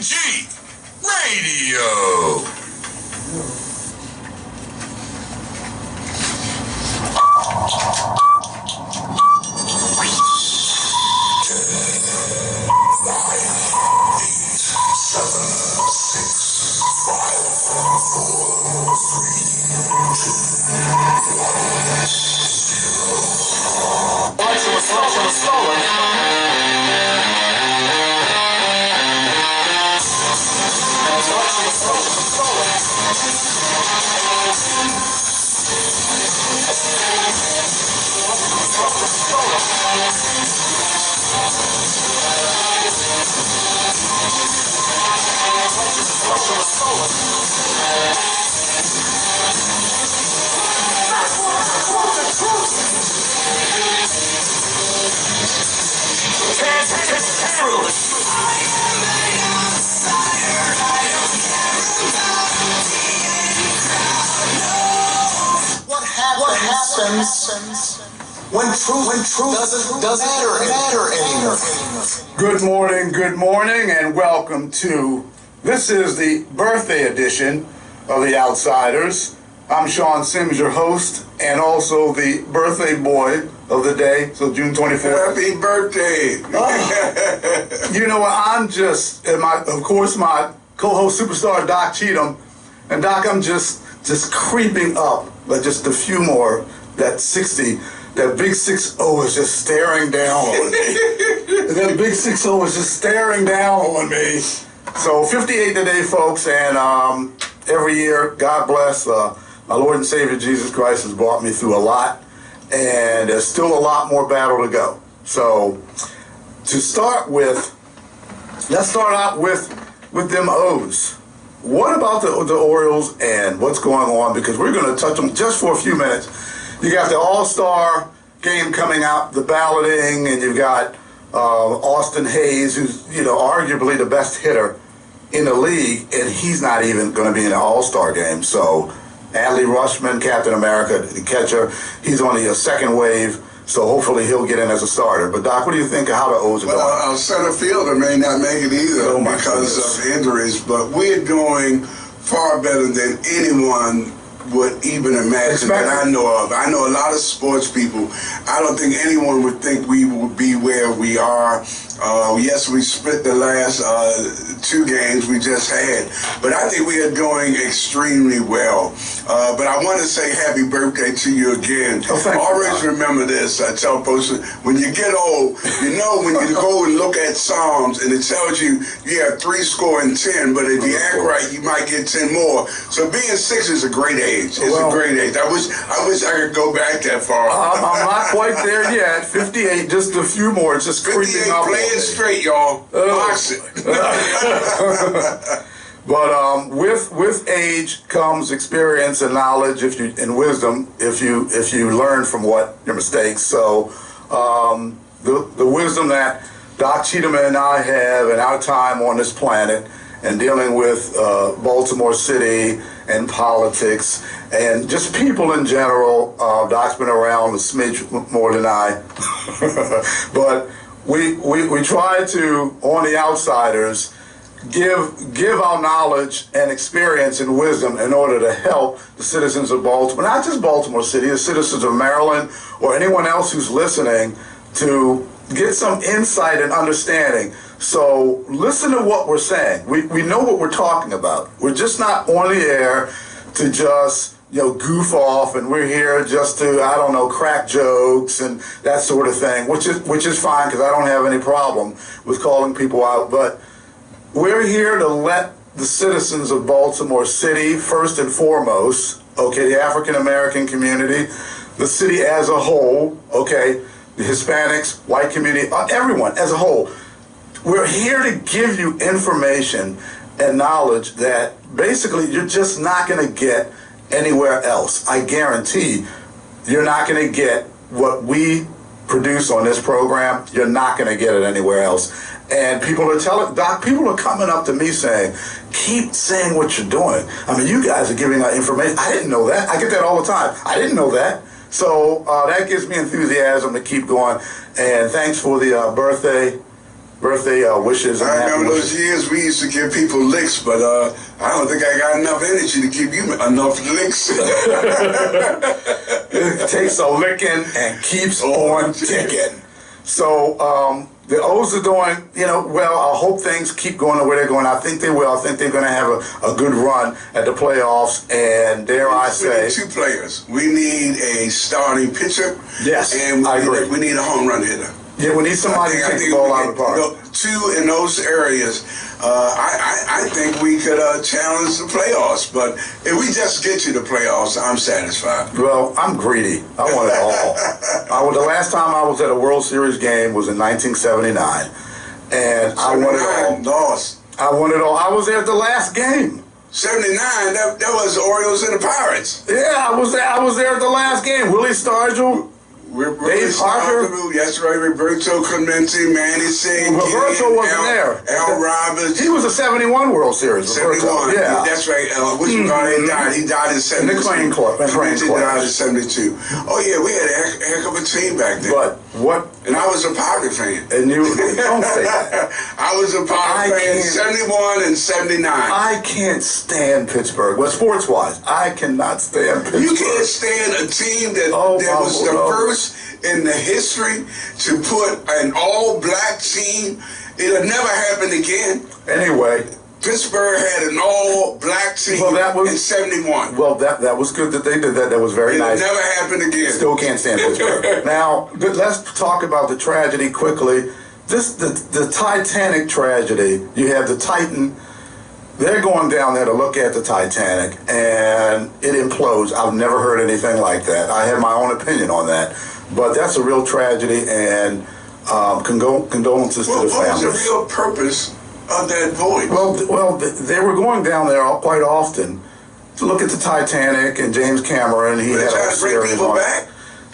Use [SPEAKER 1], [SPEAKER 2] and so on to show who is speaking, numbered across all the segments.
[SPEAKER 1] BGE Radio.
[SPEAKER 2] What happens when truth doesn't matter anymore?
[SPEAKER 3] Good morning, and welcome to, this is the birthday edition of The Outsiders. I'm Sean Sims, your host, and also the birthday boy of the day, so June 25th.
[SPEAKER 4] Happy birthday!
[SPEAKER 3] You know what, I'm just, and of course my co-host superstar Doc Cheatham, and Doc, I'm just creeping up, but just a few more, that 60, that big 6-0 is just staring down on me. That big 6-0 is just staring down on me. So 58 today, folks, and every year, God bless, my Lord and Savior Jesus Christ has brought me through a lot, and there's still a lot more battle to go. So to start with, let's start out with them O's. What about the Orioles and what's going on? Because we're going to touch them just for a few minutes. You got the All-Star game coming out, the balloting, and you've got Austin Hayes, who's, you know, arguably the best hitter in the league, and he's not even going to be in the All-Star game. So Adley Rutschman, Captain America, the catcher, he's on the second wave, so hopefully he'll get in as a starter. But Doc, what do you think of how the O's are going?
[SPEAKER 4] Our center fielder may not make it either because of injuries, but we're doing far better than anyone would even imagine that I know of. I know a lot of sports people. I don't think anyone would think we would be where we are. Yes, we split the last 2 games we just had, but I think we are doing extremely well. But I want to say happy birthday to you again. Always remember this. I tell folks, when you get old, you know when you go and look at Psalms and it tells you have 10, but if you act right, you might get 10 more. So being 6 is a great age. It's a great age. I wish I could go back that far.
[SPEAKER 3] I'm not quite there yet. 58, just a few more. It's just creeping up.
[SPEAKER 4] Play it straight, y'all. Box it.
[SPEAKER 3] But with age comes experience and knowledge, and wisdom if you learn from your mistakes. So the wisdom that Doc Cheatham and I have in our time on this planet and dealing with Baltimore City and politics and just people in general. Doc's been around a smidge more than I, but we try to, on The Outsiders, give our knowledge and experience and wisdom in order to help the citizens of Baltimore, not just Baltimore City, the citizens of Maryland or anyone else who's listening, to get some insight and understanding. So listen to what we're saying. We know what we're talking about. We're just not on the air to just goof off, and we're here just to, I don't know, crack jokes and that sort of thing, which is fine, because I don't have any problem with calling people out. But we're here to let the citizens of Baltimore City, first and foremost, okay, the African American community, the city as a whole, okay, the Hispanics, white community, everyone as a whole. We're here to give you information and knowledge that basically you're just not going to get anywhere else. I guarantee you're not going to get what we produce on this program. You're not going to get it anywhere else. And people are telling, Doc, people are coming up to me saying, keep saying what you're doing. I mean, you guys are giving out information. I didn't know that. I get that all the time. I didn't know that. So that gives me enthusiasm to keep going. And thanks for the birthday birthday wishes. And
[SPEAKER 4] I
[SPEAKER 3] happy
[SPEAKER 4] remember
[SPEAKER 3] wishes.
[SPEAKER 4] those years we used to give people licks, but I don't think I got enough energy to give you enough licks.
[SPEAKER 3] It takes a licking and keeps on ticking. So the O's are doing, well. I hope things keep going the way they're going. I think they will. I think they're going to have a good run at the playoffs. And dare I say,
[SPEAKER 4] we need two players. We need a starting pitcher.
[SPEAKER 3] Yes,
[SPEAKER 4] and
[SPEAKER 3] I agree.
[SPEAKER 4] We need a home run hitter.
[SPEAKER 3] Yeah, we need somebody to take the ball out of the park.
[SPEAKER 4] Two in those areas. I think we could challenge the playoffs, but if we just get to the playoffs, I'm satisfied.
[SPEAKER 3] Well, I'm greedy. I want it all. The last time I was at a World Series game was in 1979, and I won it all.
[SPEAKER 4] Lost.
[SPEAKER 3] I won it all. I was there at the last game.
[SPEAKER 4] 79. That was the Orioles and the Pirates.
[SPEAKER 3] Yeah, I was there at the last game. Willie Stargell. Dave Parker.
[SPEAKER 4] That's right. Roberto Clemente, Manny Singh.
[SPEAKER 3] Roberto wasn't there.
[SPEAKER 4] Al Roberts.
[SPEAKER 3] He was a 71 World Series.
[SPEAKER 4] 71.
[SPEAKER 3] Yeah.
[SPEAKER 4] That's right. Which guy died? He died in 72.
[SPEAKER 3] In the Crane Club.
[SPEAKER 4] Clemente died in 72. Oh, yeah. We had a heck of a team back then.
[SPEAKER 3] But what?
[SPEAKER 4] And I was a Parker fan.
[SPEAKER 3] And you don't say that.
[SPEAKER 4] I was a Parker fan in 71 and 79.
[SPEAKER 3] I can't stand Pittsburgh. Well, sports-wise, I cannot stand Pittsburgh.
[SPEAKER 4] You can't stand a team that was the first in the history to put an all-black team. It'll never happen again.
[SPEAKER 3] Anyway,
[SPEAKER 4] Pittsburgh had an all-black team in 71.
[SPEAKER 3] Well, that was good that they did that. That was very nice.
[SPEAKER 4] It'll never happen again.
[SPEAKER 3] Still can't stand Pittsburgh. Now, let's talk about the tragedy quickly. The Titanic tragedy. You have the Titan. They're going down there to look at the Titanic, and it implodes. I've never heard anything like that. I have my own opinion on that. But that's a real tragedy, and condolences to the families.
[SPEAKER 4] What was the real purpose of that voyage?
[SPEAKER 3] Well, they were going down there quite often to look at the Titanic, and James Cameron, he had a series on it.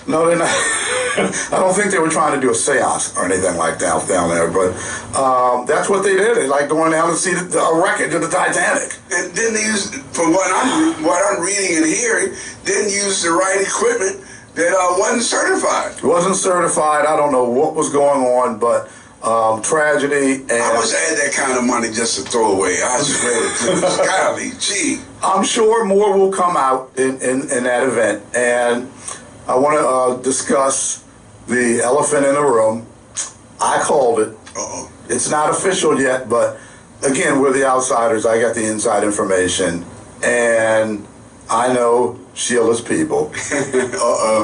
[SPEAKER 3] No, they're not. I don't think they were trying to do a seance or anything like that down there, but that's what they did. They like going down to see a wreckage of the Titanic.
[SPEAKER 4] And didn't they use, from what I'm reading and hearing, didn't use the right equipment that wasn't certified.
[SPEAKER 3] It wasn't certified. I don't know what was going on, but tragedy. And
[SPEAKER 4] I wish I had that kind of money just to throw away. I swear to goodness. Golly, gee.
[SPEAKER 3] I'm sure more will come out in that event, and I want to discuss the elephant in the room. I called it.
[SPEAKER 4] Uh-oh.
[SPEAKER 3] It's not official yet, but again, we're the outsiders. I got the inside information, and I know Sheila's people.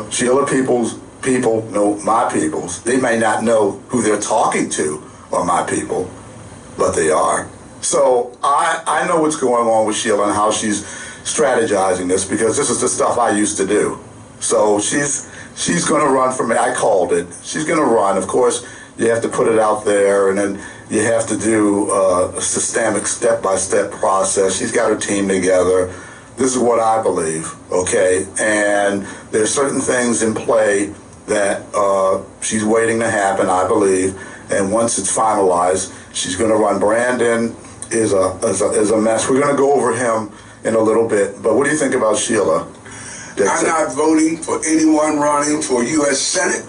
[SPEAKER 3] Sheila people's people know my peoples. They may not know who they're talking to are my people, but they are. So I know what's going on with Sheila and how she's strategizing this, because this is the stuff I used to do. So she's going to run for me. I called it. She's going to run. Of course, you have to put it out there, and then you have to do a systemic step-by-step process. She's got her team together. This is what I believe, okay? And there's certain things in play that she's waiting to happen, I believe. And once it's finalized, she's going to run. Brandon is a mess. We're going to go over him in a little bit. But what do you think about Sheila?
[SPEAKER 4] I'm not voting for anyone running for U.S. Senate,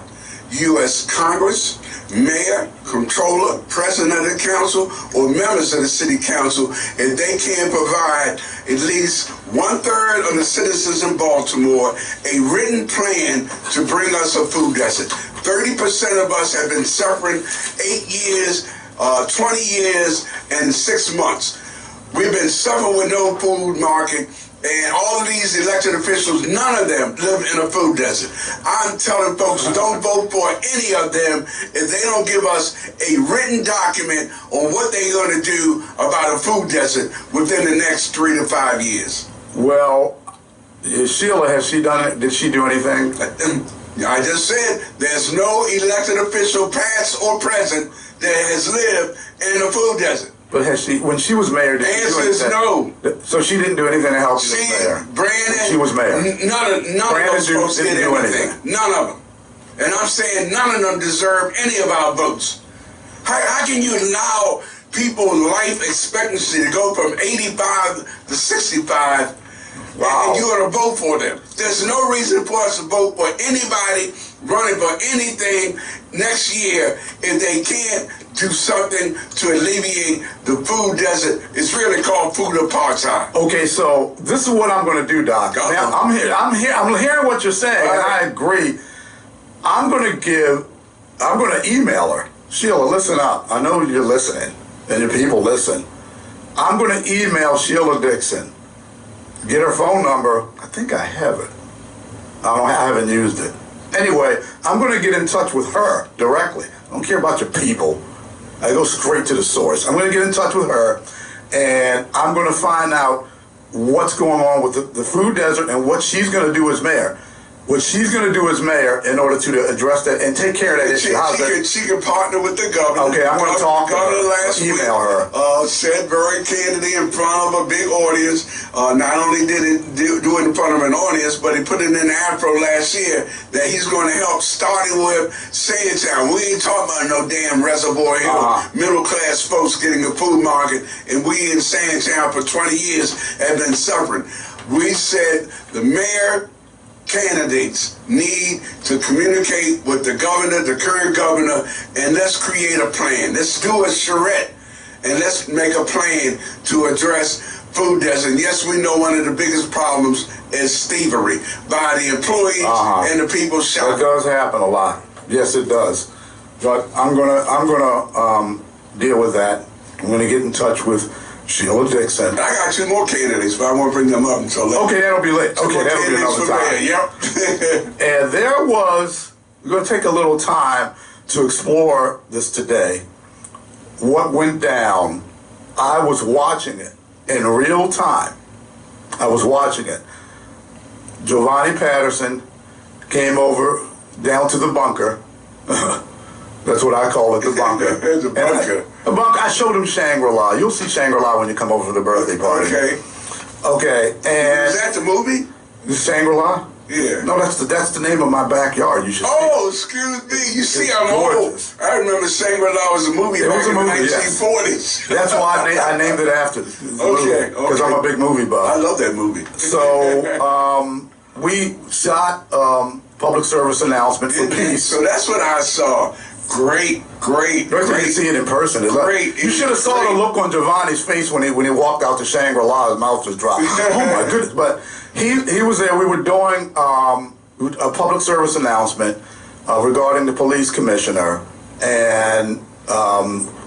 [SPEAKER 4] U.S. Congress, mayor, controller, president of the council, or members of the city council if they can't provide at least 1/3 of the citizens in Baltimore a written plan to bring us a food desert. 30% of us have been suffering 8 years, 20 years, and 6 months. We've been suffering with no food market. And all of these elected officials, none of them live in a food desert. I'm telling folks, don't vote for any of them if they don't give us a written document on what they're going to do about a food desert within the next 3 to 5 years.
[SPEAKER 3] Well, Sheila, has she done it? Did she do anything?
[SPEAKER 4] I just said there's no elected official, past or present, that has lived in a food desert.
[SPEAKER 3] But has she, when she was mayor, did she do anything?
[SPEAKER 4] No.
[SPEAKER 3] So she didn't do anything to help you as mayor?
[SPEAKER 4] Brandon,
[SPEAKER 3] she was mayor.
[SPEAKER 4] None of those folks did anything. None of them. And I'm saying none of them deserve any of our votes. How can you allow people's life expectancy to go from 85 to 65 and you're going to vote for them? There's no reason for us to vote for anybody running for anything next year if they can't do something to alleviate the food desert. It's really called food apartheid.
[SPEAKER 3] Okay, so this is what I'm going to do, Doc. Now, I'm hearing what you're saying, and I agree. I'm going to email her. Sheila, listen up. I know you're listening, and your people listen. I'm going to email Sheila Dixon, get her phone number. I think I have it. I haven't used it. Anyway, I'm going to get in touch with her directly. I don't care about your people. I go straight to the source. I'm going to get in touch with her, and I'm going to find out what's going on with the food desert and what she's going to do as mayor. What she's going to do as mayor in order to address that and take care of that issue.
[SPEAKER 4] She can partner with the governor.
[SPEAKER 3] Okay, I'm going to talk to her.
[SPEAKER 4] Last
[SPEAKER 3] email her.
[SPEAKER 4] Said very candidly in front of a big audience. Not only did it do it in front of an audience, but he put it in the Afro last year that he's going to help, starting with Sandtown. We ain't talking about no damn Reservoir Hill, middle class folks getting a food market, and we in Sandtown for 20 years have been suffering. We said the mayor candidates need to communicate with the governor, the current governor, and let's create a plan. Let's do a charrette, and let's make a plan to address food desert. And yes, we know one of the biggest problems is thievery by the employees and the people shopping.
[SPEAKER 3] It does happen a lot. Yes, it does. But I'm gonna deal with that. I'm gonna get in touch with Sheila Dixon.
[SPEAKER 4] I got two more candidates, but I won't bring them up until later.
[SPEAKER 3] Okay, that'll be late. Okay, that'll be another time.
[SPEAKER 4] Yep.
[SPEAKER 3] And we're going to take a little time to explore this today. What went down, I was watching it in real time. I was watching it. Giovanni Patterson came over down to the bunker. That's what I call it, the bunker.
[SPEAKER 4] The bunker.
[SPEAKER 3] The bunker. I showed him Shangri-La. You'll see Shangri-La when you come over for the birthday party.
[SPEAKER 4] Okay.
[SPEAKER 3] Okay. And
[SPEAKER 4] is that the movie?
[SPEAKER 3] Shangri-La?
[SPEAKER 4] Yeah.
[SPEAKER 3] No, that's the name of my backyard. You should.
[SPEAKER 4] Oh, excuse me. You see, I'm
[SPEAKER 3] gorgeous.
[SPEAKER 4] old. I remember Shangri-La was a movie back in the 1940s.
[SPEAKER 3] Yes. That's why I named it after.
[SPEAKER 4] Okay.
[SPEAKER 3] Because I'm a big movie buff.
[SPEAKER 4] I love that movie.
[SPEAKER 3] So we shot public service announcement for peace.
[SPEAKER 4] So that's what I saw. Great.
[SPEAKER 3] You can see it in person.
[SPEAKER 4] Great.
[SPEAKER 3] You should have saw the look on Giovanni's face when he walked out to Shangri-La. His mouth just dropped. Oh my goodness! But he was there. We were doing a public service announcement regarding the police commissioner and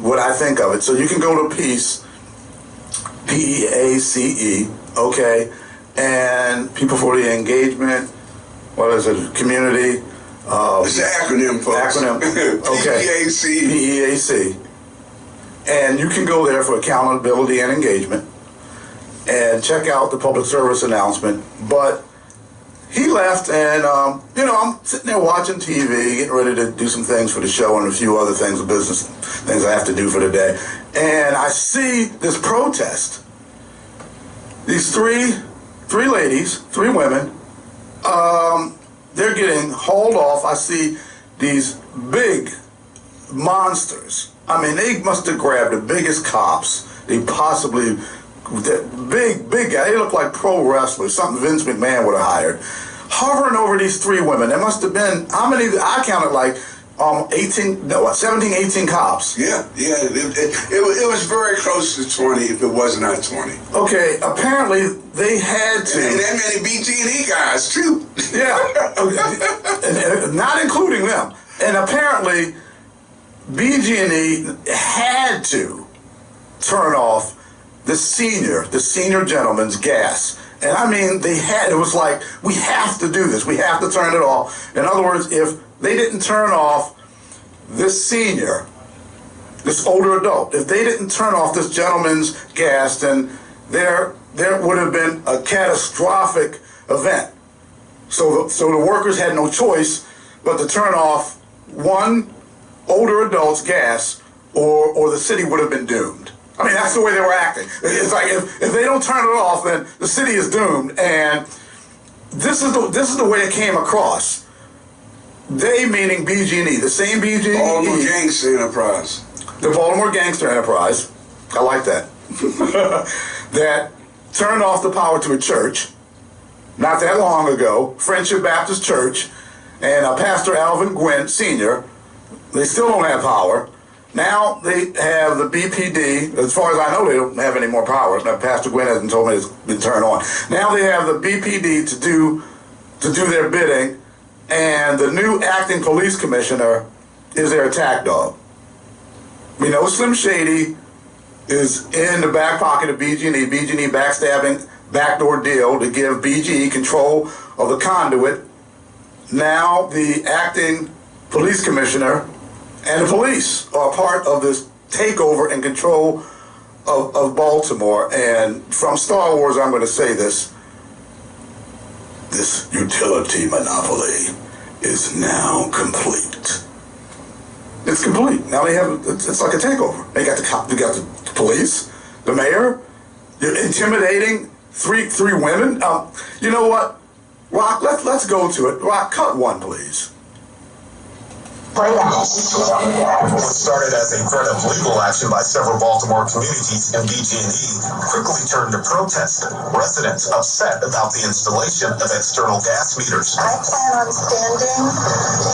[SPEAKER 3] what I think of it. So you can go to Peace, PEACE, okay, and People for the Engagement. What is it? Community.
[SPEAKER 4] It's an acronym, folks.
[SPEAKER 3] Acronym. Okay. PEAC. And you can go there for accountability and engagement and check out the public service announcement. But he left, and I'm sitting there watching TV, getting ready to do some things for the show and a few other things, business things I have to do for the day. And I see this protest. These three ladies, three women, they're getting hauled off. I see these big monsters. I mean, they must have grabbed the biggest cops they possibly, big guy. They look like pro wrestlers, something Vince McMahon would have hired. Hovering over these three women. There must have been, how many? I counted like 17, 18 cops.
[SPEAKER 4] Yeah. It was very close to 20 if it was not 20.
[SPEAKER 3] Okay, apparently they had to.
[SPEAKER 4] And that many BGE guys, too.
[SPEAKER 3] Yeah, and not including them. And apparently BGE had to turn off the senior gentleman's gas. And I mean, it was like, we have to do this. We have to turn it off. In other words, if they didn't turn off this older adult, if they didn't turn off this gentleman's gas, then there would have been a catastrophic event. So the workers had no choice but to turn off one older adult's gas, or the city would have been doomed. I mean, that's the way they were acting. It's like, if they don't turn it off, then the city is doomed. And this is the way it came across. They meaning BGE, the same BGE.
[SPEAKER 4] Baltimore Gangster Enterprise.
[SPEAKER 3] The Baltimore Gangster Enterprise. I like that. That turned off the power to a church not that long ago, Friendship Baptist Church, and Pastor Alvin Gwynn Sr. They still don't have power. Now they have the BPD. As far as I know, they don't have any more powers. Now, Pastor Gwen hasn't told me it's been turned on. Now they have the BPD to do their bidding, and the new acting police commissioner is their attack dog. We know Slim Shady is in the back pocket of BGE. BGE backstabbing, backdoor deal to give BGE control of the conduit. Now the acting police commissioner and the police are part of this takeover and control of Baltimore. And from Star Wars, I'm going to say this utility monopoly is now complete. It's complete. Now they have, it's like a takeover. They got the police, the mayor, they're intimidating three women. You know what? Rock, let's go to it. Rock, cut one, please.
[SPEAKER 5] What started as a threat of legal action by several Baltimore communities in BGE quickly turned to protest. Residents upset about the installation of external gas meters.
[SPEAKER 6] I plan on standing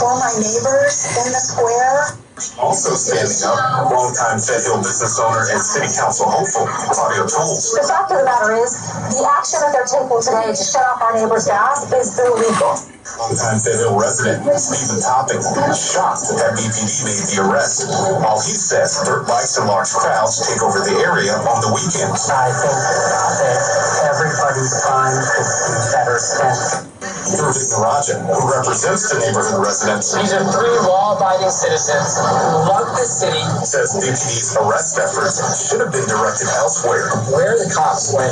[SPEAKER 6] for my neighbors in the square.
[SPEAKER 5] Also standing up, longtime Fed Hill business owner and city council hopeful, Claudia Tolles.
[SPEAKER 6] The fact of the matter is, the action that they're taking today to shut off our neighbors' gas is illegal.
[SPEAKER 5] Longtime Fed Hill resident Stephen Topping shocked that BPD made the arrest. While he says dirt bikes and large crowds take over the area on the weekends.
[SPEAKER 7] I think that everybody's time could be better spent.
[SPEAKER 5] Vic Narajan, who represents the neighborhood residents.
[SPEAKER 7] These are three law-abiding citizens who love the city.
[SPEAKER 5] Says BPD's arrest efforts should have been directed elsewhere.
[SPEAKER 7] Where are the cops when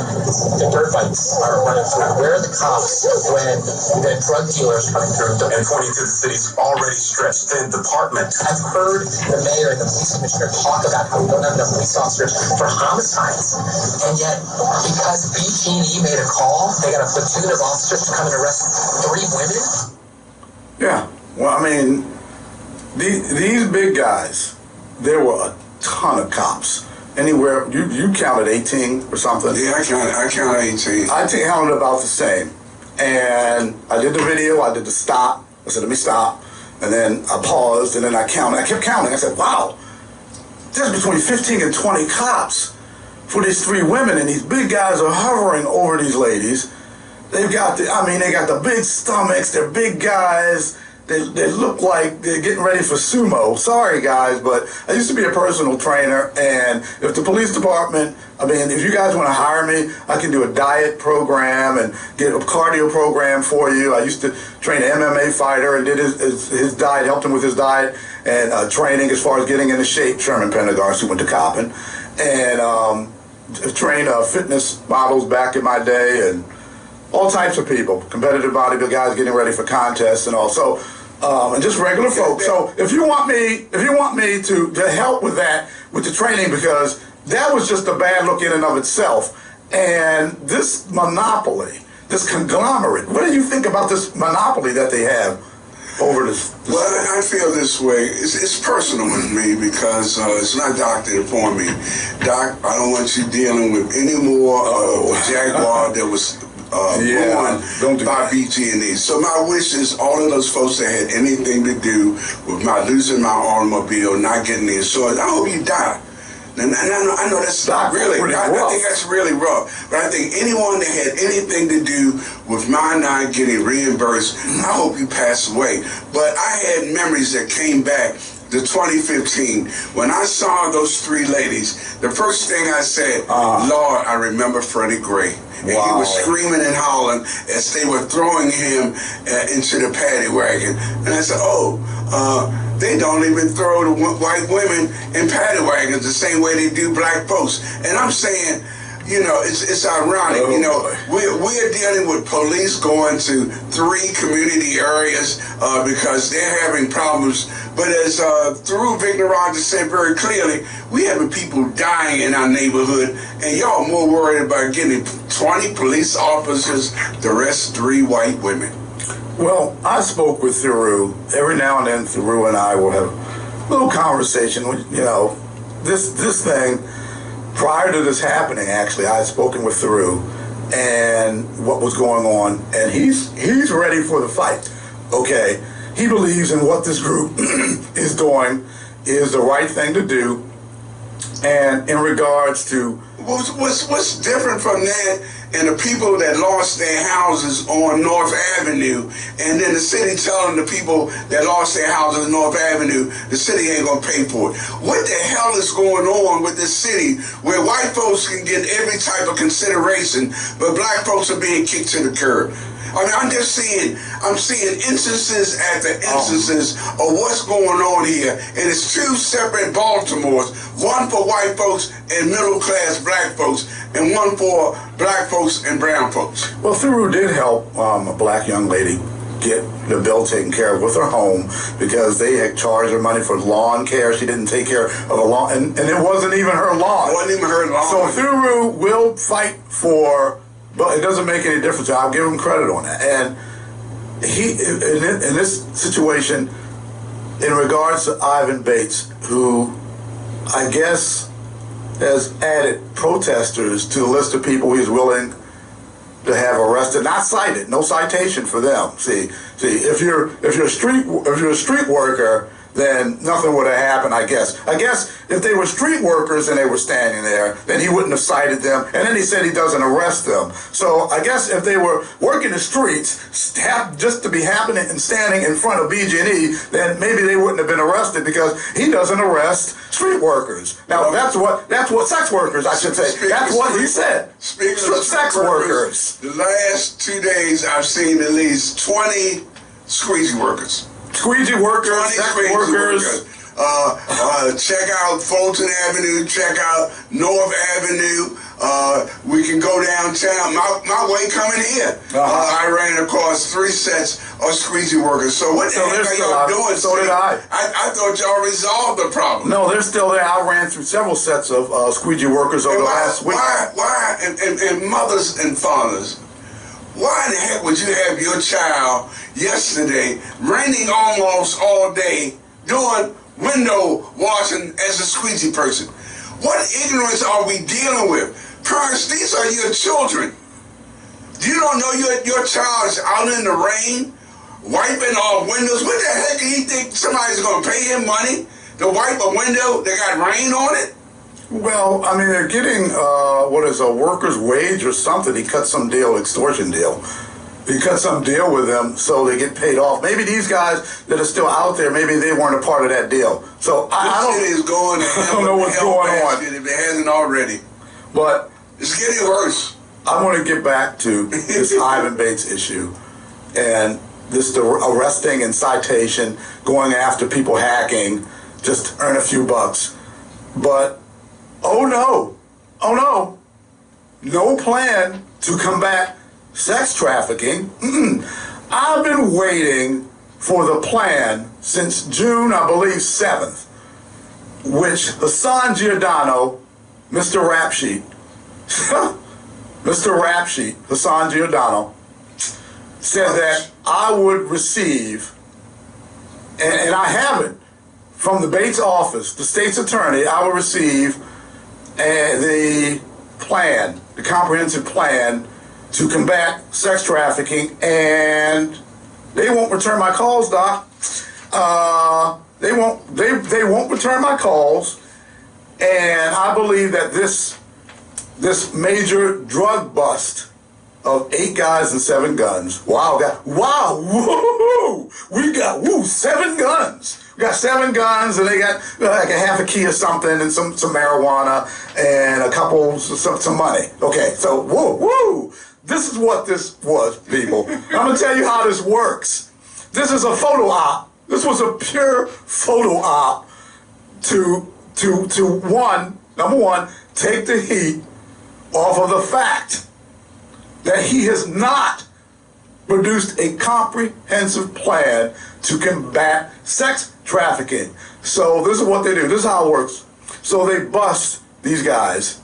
[SPEAKER 7] the dirt bikes are running through? Where are the cops when the drug dealers are running through?
[SPEAKER 5] And pointing to the city's already stretched thin department.
[SPEAKER 7] I've heard the mayor and the police commissioner talk about how we don't have enough police officers for homicides. And yet, because BGE made a call, they got a platoon of officers to come and arrest 3 women?
[SPEAKER 3] Yeah. Well, I mean, these big guys, there were a ton of cops. Anywhere, you counted 18 or something?
[SPEAKER 4] Yeah, I counted 18.
[SPEAKER 3] I counted about the same. And I did the video, I did the stop. I said, let me stop. And then I paused, and then I counted. I kept counting. I said, wow, there's between 15 and 20 cops for these 3 women, and these big guys are hovering over these ladies. They've got they got the big stomachs, they're big guys, they look like they're getting ready for sumo. Sorry guys, but I used to be a personal trainer, and if the police department, if you guys want to hire me, I can do a diet program and get a cardio program for you. I used to train an MMA fighter and did his diet, helped him with his diet and training as far as getting into shape. Sherman Pendergast, who went to Coppin, and trained fitness models back in my day, and all types of people, competitive bodybuilding guys getting ready for contests and all. So, and just regular folks. So if you want me to help with that, with the training, because that was just a bad look in and of itself. And this monopoly, this conglomerate, what do you think about this monopoly that they have over this?
[SPEAKER 4] Well, I feel this way. It's personal with me because it's not Doc that informed me. Doc, I don't want you dealing with any more Jaguar that was ruined by BGE. So my wish is all of those folks that had anything to do with my losing my automobile, not getting the insurance, I hope you die. And I know that's not really, I think that's really rough. But I think anyone that had anything to do with my not getting reimbursed, I hope you pass away. But I had memories that came back to 2015 when I saw those 3 ladies. The first thing I said, Lord, I remember Freddie Gray. And he was screaming and hollering as they were throwing him into the paddy wagon. And I said, they don't even throw the white women in paddy wagons the same way they do black folks. And I'm saying, it's ironic. We're dealing with police going to 3 community areas because they're having problems. But as through Vic Narajan said very clearly, we having people dying in our neighborhood, and y'all more worried about getting 20 police officers, the rest 3 white women.
[SPEAKER 3] Well, I spoke with Theroux. Every now and then, Theroux and I will have a little conversation. This thing. Prior to this happening, actually, I had spoken with Theroux and what was going on, and he's ready for the fight. Okay, he believes in what this group is doing, is the right thing to do. And in regards to
[SPEAKER 4] what's different from that and the people that lost their houses on North Avenue, and then the city telling the people that lost their houses on North Avenue, the city ain't gonna pay for it. What the hell is going on with this city where white folks can get every type of consideration, but black folks are being kicked to the curb? I mean, I'm seeing instances after instances of what's going on here, and it's two separate Baltimores, one for white folks and middle-class black folks, and one for black folks and brown folks.
[SPEAKER 3] Well, Thuru did help a black young lady get the bill taken care of with her home because they had charged her money for lawn care. She didn't take care of a lawn, and it wasn't even her lawn.
[SPEAKER 4] It wasn't even her lawn.
[SPEAKER 3] So Thuru will fight for. But it doesn't make any difference. I'll give him credit on that. And he, in this situation, in regards to Ivan Bates, who I guess has added protesters to the list of people he's willing to have arrested, not cited, no citation for them. See, if you're a street worker, then nothing would have happened, I guess. I guess if they were street workers and they were standing there, then he wouldn't have cited them. And then he said he doesn't arrest them. So I guess if they were working the streets, just to be happening and standing in front of BGE, then maybe they wouldn't have been arrested because he doesn't arrest street workers. Now that's what sex workers, I should say. That's what he said.
[SPEAKER 4] Speaking of
[SPEAKER 3] sex workers.
[SPEAKER 4] The last 2 days I've seen at least 20 squeegee workers.
[SPEAKER 3] Squeegee workers, sex workers.
[SPEAKER 4] Check out Fulton Avenue, check out North Avenue. We can go downtown. My way coming here. I ran across 3 sets of squeegee workers. So what the heck are y'all doing?
[SPEAKER 3] So did I.
[SPEAKER 4] I thought y'all resolved the problem.
[SPEAKER 3] No, they're still there. I ran through several sets of squeegee workers over the last week.
[SPEAKER 4] Why, and mothers and fathers, why in the heck would you have your child yesterday raining almost all day doing window washing as a squeegee person? What ignorance are we dealing with? Parents, these are your children. You don't know your child is out in the rain wiping all windows. What the heck do you think somebody's going to pay him money to wipe a window that got rain on it?
[SPEAKER 3] Well, I mean, they're getting, a worker's wage or something. He cut some deal, extortion deal. He cut some deal with them so they get paid off. Maybe these guys that are still out there, maybe they weren't a part of that deal. So I don't know what's going on.
[SPEAKER 4] If it hasn't already.
[SPEAKER 3] But
[SPEAKER 4] it's getting worse.
[SPEAKER 3] I want to get back to this Ivan Bates issue and the arresting and citation, going after people hacking, just to earn a few bucks. But oh no, no plan to combat sex trafficking. I've been waiting for the plan since June, I believe, 7th, which Hassan Giordano, Mr. Rap Sheet, Hassan Giordano, said that I would receive, and I haven't, from the Bates office, the state's attorney, I will receive the plan, the comprehensive plan to combat sex trafficking, and they won't return my calls, Doc. They won't return my calls, and I believe that this major drug bust of 8 guys and 7 guns. Wow, woo! We got 7 guns. We got 7 guns, and they got like a half a key or something, and some marijuana, and a couple some money. Okay, so woo! This is what this was, people. I'm gonna tell you how this works. This is a photo op. This was a pure photo op to number one, take the heat off of the fact that he has not produced a comprehensive plan to combat sex trafficking. So this is what they do. This is how it works. So they bust these guys.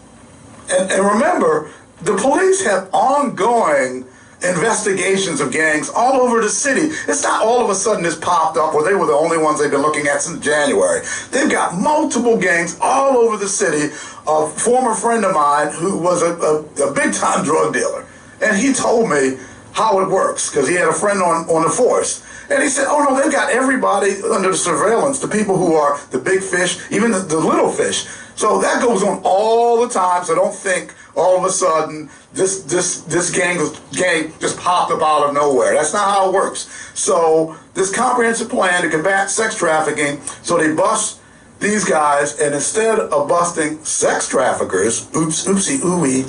[SPEAKER 3] And remember, the police have ongoing investigations of gangs all over the city. It's not all of a sudden this popped up or they were the only ones they've been looking at since January. They've got multiple gangs all over the city. A former friend of mine who was a big-time drug dealer, and he told me how it works because he had a friend on the force. And he said, oh no, they've got everybody under the surveillance, the people who are the big fish, even the little fish. So that goes on all the time, so don't think all of a sudden this gang just popped up out of nowhere. That's not how it works. So this comprehensive plan to combat sex trafficking, so they bust these guys, and instead of busting sex traffickers, oopsie, ooey,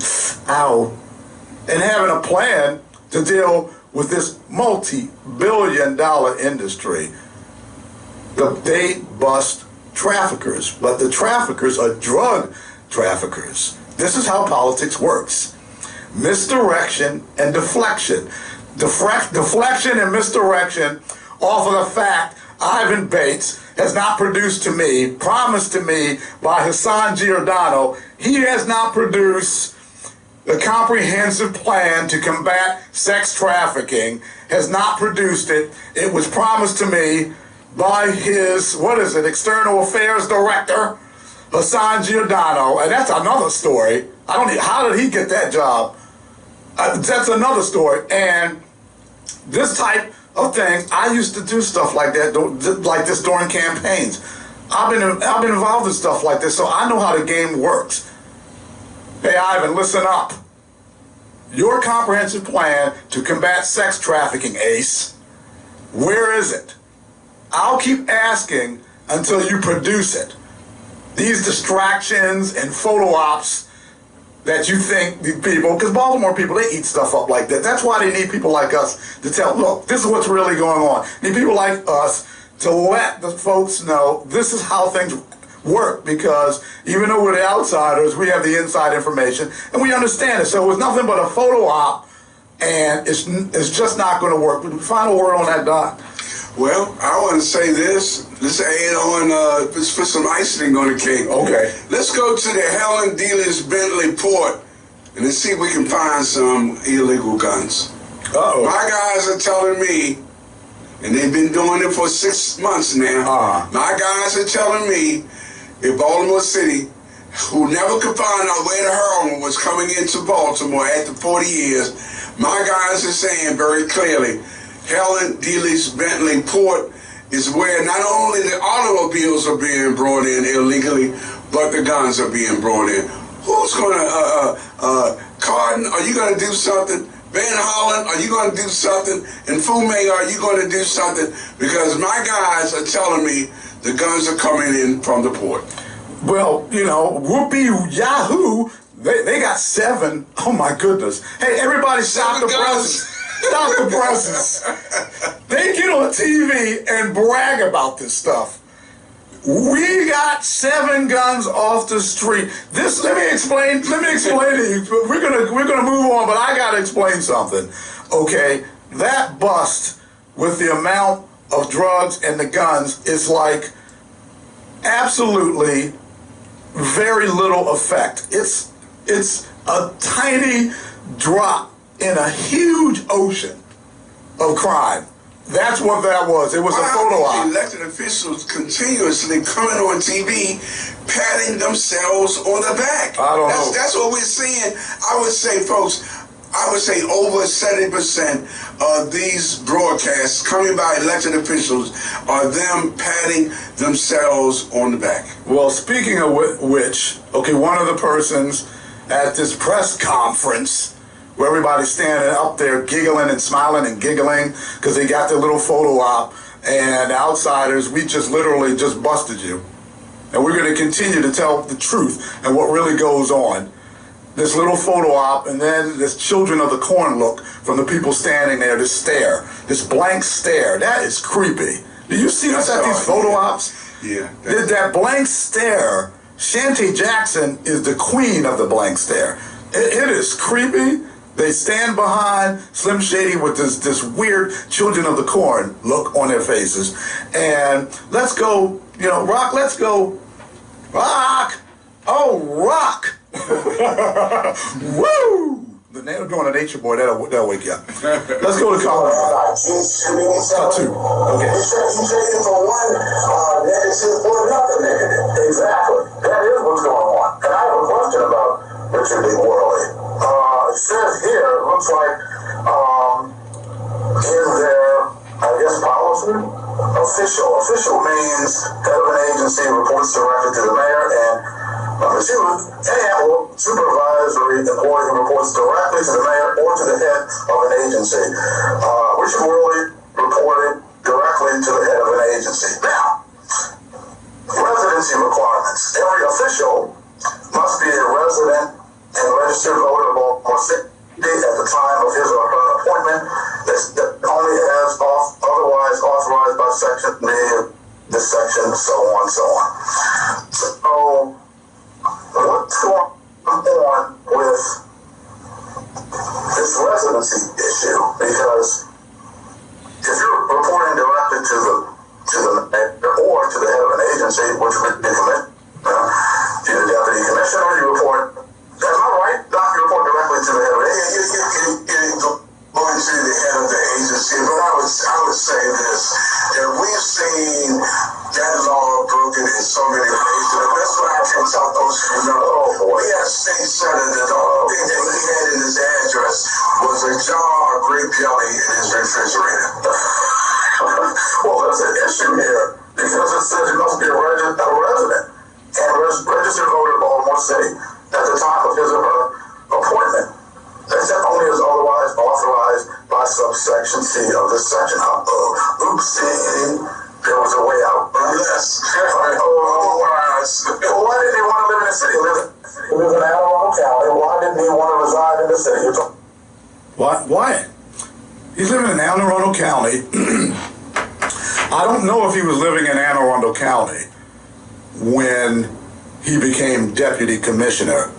[SPEAKER 3] ow, and having a plan to deal with this multi-billion-dollar industry, they bust traffickers. But the traffickers are drug traffickers. This is how politics works. Misdirection and deflection. Deflection and misdirection off of the fact Ivan Bates has not produced to me, promised to me by Hassan Giordano, he has not produced the comprehensive plan to combat sex trafficking, has not produced it. It was promised to me by his, External Affairs Director, Hassan Giordano, and that's another story. How did he get that job? That's another story. And this type of thing, I used to do stuff like that, like this during campaigns. I've been involved in stuff like this, so I know how the game works. Hey, Ivan, listen up. Your comprehensive plan to combat sex trafficking, Ace, where is it? I'll keep asking until you produce it. These distractions and photo ops that you think the people, because Baltimore people, they eat stuff up like that. That's why they need people like us to tell, look, this is what's really going on. They need people like us to let the folks know this is how things work, because even though we're the outsiders, we have the inside information and we understand it. So it was nothing but a photo op, and it's just not going to work. But final word on that, Doc.
[SPEAKER 4] Well, I want to say this. Let's add on, let's put some icing on the cake.
[SPEAKER 3] Okay.
[SPEAKER 4] Let's go to the Helen Dealers Bentley Port and let's see if we can find some illegal guns.
[SPEAKER 3] Uh-oh.
[SPEAKER 4] My guys are telling me, and they've been doing it for 6 months now, my guys are telling me in Baltimore City, who never could find out where the heroin was coming into Baltimore after 40 years, my guys are saying very clearly, Helen Dealers Bentley Port is where not only the automobiles are being brought in illegally, but the guns are being brought in. Who's going to, Cardin, are you going to do something? Van Hollen, are you going to do something? And Fume, are you going to do something? Because my guys are telling me the guns are coming in from the port.
[SPEAKER 3] Well, you know, whoopee yahoo, they got 7. Oh my goodness. Hey, everybody stop the presses. Stop the presses. They get on TV and brag about this stuff. We got 7 guns off the street. This, let me explain to you. We're gonna move on, but I gotta explain something. Okay, that bust with the amount of drugs and the guns is like absolutely very little effect. It's a tiny drop in a huge ocean of crime. That's what that was. It was a photo op.
[SPEAKER 4] Elected officials continuously coming on TV, patting themselves on the back.
[SPEAKER 3] I don't know.
[SPEAKER 4] That's what we're seeing. I would say, folks, over 70% of these broadcasts coming by elected officials are them patting themselves on the back.
[SPEAKER 3] Well, speaking of which, okay, one of the persons at this press conference where everybody's standing up there giggling and smiling and giggling because they got their little photo op, and outsiders, we just literally just busted you. And we're going to continue to tell the truth and what really goes on. This little photo op, and then this children of the corn look from the people standing there, this stare, this blank stare. That is creepy. Do you see this at these photo ops?
[SPEAKER 4] Yeah.
[SPEAKER 3] That blank stare, Shantae Jackson is the queen of the blank stare. It is creepy. They stand behind Slim Shady with this weird children of the corn look on their faces. And let's go, you know, Rock, let's go. Rock! Oh, Rock! Woo! The name of doing a nature boy, that'll wake you up. Let's go to Colorado. Cut 2. Okay.
[SPEAKER 8] You traded for one negative for another negative. Exactly. That is what's going on. And I have a question about Richard Worley. It says here, it looks like in their, I guess, policy official. Official means head of an agency reports directly to the mayor, and number two, or supervisory employee who reports directly to the mayor or to the head of an agency. Richard Worley reported directly to the head of an agency. Now, residency requirements. Every official must be a resident and registered voter of Baltimore City at the time of his or her appointment. That only as otherwise authorized by section B, this section, so on, so on. So, what's going on with this residency issue? Because if you're reporting directly to the mayor or to the head of an agency, which would be the commissioner, the deputy commissioner, you report. Am I right? Doc, you report directly to the head of the agency. Going to the head of the agency, but I would say this: that we've seen that law broken in so many ways. The best way I can tell those who know, we had a state senator. The only thing that he had in his address was a jar of grape jelly in his refrigerator. Well, there's an issue here because it says you must be a resident and registered voter of Baltimore City at the time of his or her appointment, except only as otherwise authorized by subsection C of this section. Oopsie, there was a way out. Unless, otherwise. Well, why didn't he want to live in the city? He lives in Anne Arundel County. Why didn't he want to reside in the city?
[SPEAKER 3] Why? He's living in Anne Arundel County. I don't know if he was living in Anne Arundel County when he became deputy commissioner,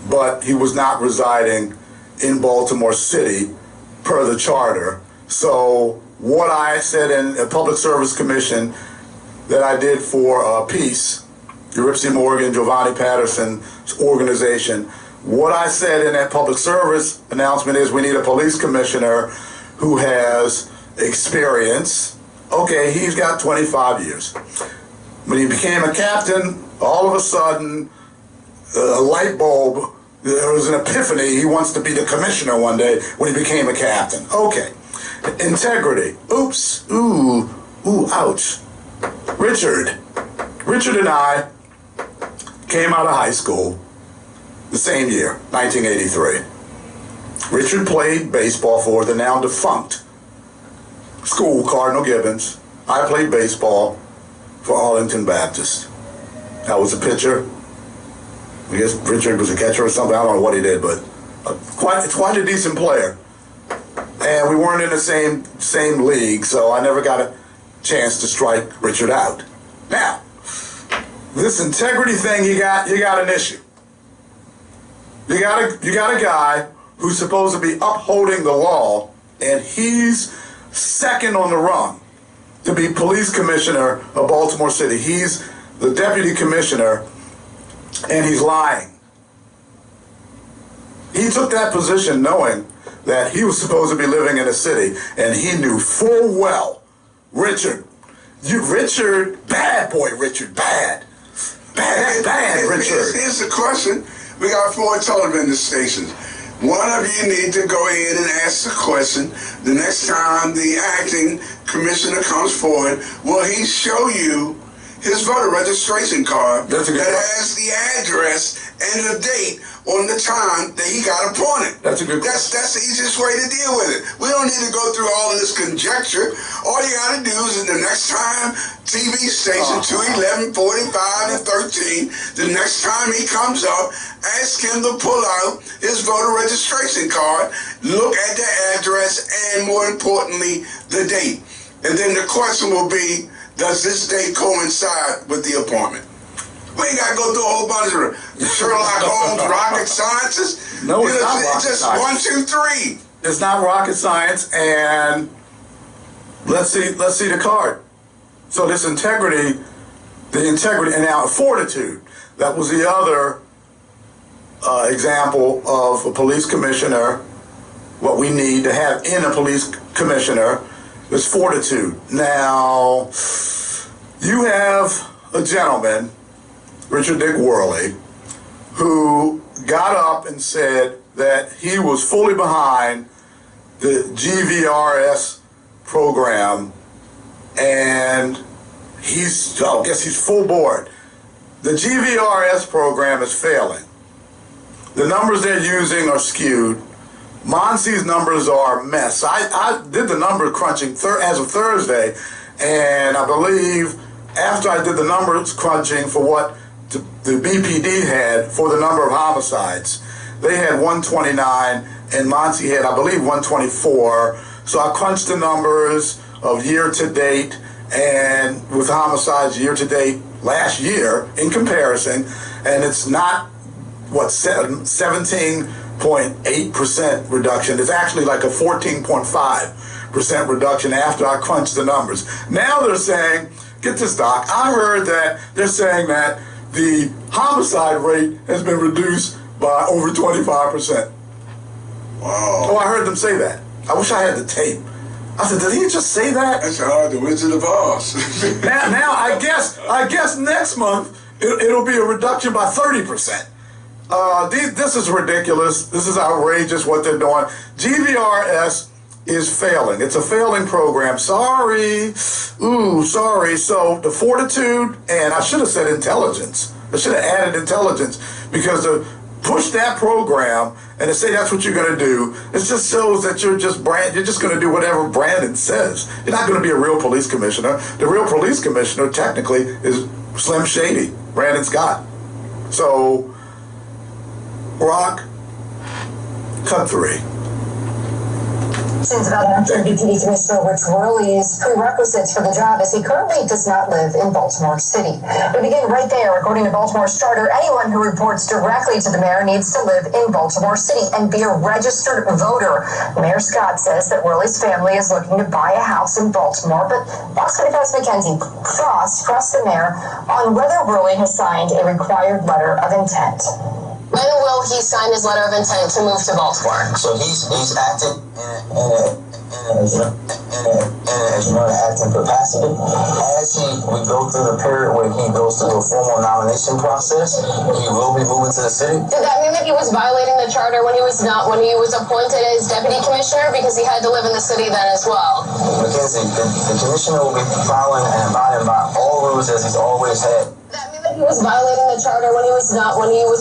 [SPEAKER 3] but he was not residing in Baltimore City per the charter. So what I said in a public service commission that I did for Peace, Ripsey Morgan, Giovanni Patterson's organization, what I said in that public service announcement is we need a police commissioner who has experience. Okay, he's got 25 years. When he became a captain, all of a sudden, a light bulb, there was an epiphany. He wants to be the commissioner one day when he became a captain. Okay. Integrity. Oops. Ooh, ouch. Richard and I came out of high school the same year, 1983. Richard played baseball for the now defunct school, Cardinal Gibbons. I played baseball for Arlington Baptist. I was a pitcher. I guess Richard was a catcher or something. I don't know what he did, but quite a decent player. And we weren't in the same league, so I never got a chance to strike Richard out. Now, this integrity thing, you got an issue. You got a guy who's supposed to be upholding the law, and he's second on the rung to be police commissioner of Baltimore City. He's the deputy commissioner, and he's lying. He took that position knowing that he was supposed to be living in a city, and he knew full well, Richard, bad boy, Richard, bad, Richard.
[SPEAKER 4] Here's the question. We got 4 television stations. One of you need to go ahead and ask the question. The next time the acting commissioner comes forward, will he show you his voter registration card that has the address and the date on the time that he got appointed?
[SPEAKER 3] That's a good question.
[SPEAKER 4] That's the easiest way to deal with it. We don't need to go through all of this conjecture. All you got to do is the next time TV station 211, 45, and 13, the next time he comes up, ask him to pull out his voter registration card, look at the address, and more importantly, the date. And then the question will be, does this date coincide with the appointment? We ain't got to go through a whole bunch of Sherlock Holmes rocket sciences.
[SPEAKER 3] No, it's not rocket
[SPEAKER 4] just
[SPEAKER 3] science.
[SPEAKER 4] 1, 2, 3.
[SPEAKER 3] It's not rocket science, and let's see the card. So this integrity, and now fortitude. That was the other example of a police commissioner. What we need to have in a police commissioner is fortitude. Now, you have a gentleman, Richard Worley, who got up and said that he was fully behind the GVRS program, and I guess he's full board. The GVRS program is failing. The numbers they're using are skewed. Monsi's numbers are a mess. I did the number crunching as of Thursday, and I believe after I did the numbers crunching for what the BPD had for the number of homicides, they had 129, and Monsi had, I believe, 124. So I crunched the numbers of year to date, and with homicides year to date last year in comparison, and it's not, what, 17.8% reduction. It's actually like a 14.5% reduction after I crunched the numbers. Now they're saying, get this, Doc, I heard that they're saying that the homicide rate has been reduced by over 25%.
[SPEAKER 4] Wow.
[SPEAKER 3] Oh, I heard them say that. I wish I had the tape. I said, did he just say that?
[SPEAKER 4] That's hard, the Wizard of Oz.
[SPEAKER 3] now I guess next month it'll be a reduction by 30%. This is ridiculous. This is outrageous what they're doing. GVRS is failing. It's a failing program. Sorry. Ooh, sorry. So the fortitude, and I should have said intelligence. I should have added intelligence, because to push that program and to say that's what you're going to do, it just shows that you're just going to do whatever Brandon says. You're not going to be a real police commissioner. The real police commissioner technically is Slim Shady, Brandon Scott. So, Rock, cut 3.
[SPEAKER 6] Questions about acting BGE Commissioner Richard Worley's prerequisites for the job, as he currently does not live in Baltimore City. We begin right there. According to Baltimore's charter, anyone who reports directly to the mayor needs to live in Baltimore City and be a registered voter. Mayor Scott says that Worley's family is looking to buy a house in Baltimore, but Fox 25's Mackenzie Frost pressed the mayor on whether Worley has signed a required letter of intent.
[SPEAKER 9] When will he sign his letter of intent to move to Baltimore?
[SPEAKER 10] So he's acting in an acting capacity. As we go through the period where he goes through a formal nomination process, he will be moving to the city.
[SPEAKER 9] Did that mean that he was violating the charter when he was appointed as deputy commissioner, because he had to live in the city then as well?
[SPEAKER 10] Mackenzie, the commissioner will be following and abiding by all rules as he's always had.
[SPEAKER 9] He was violating the charter when he was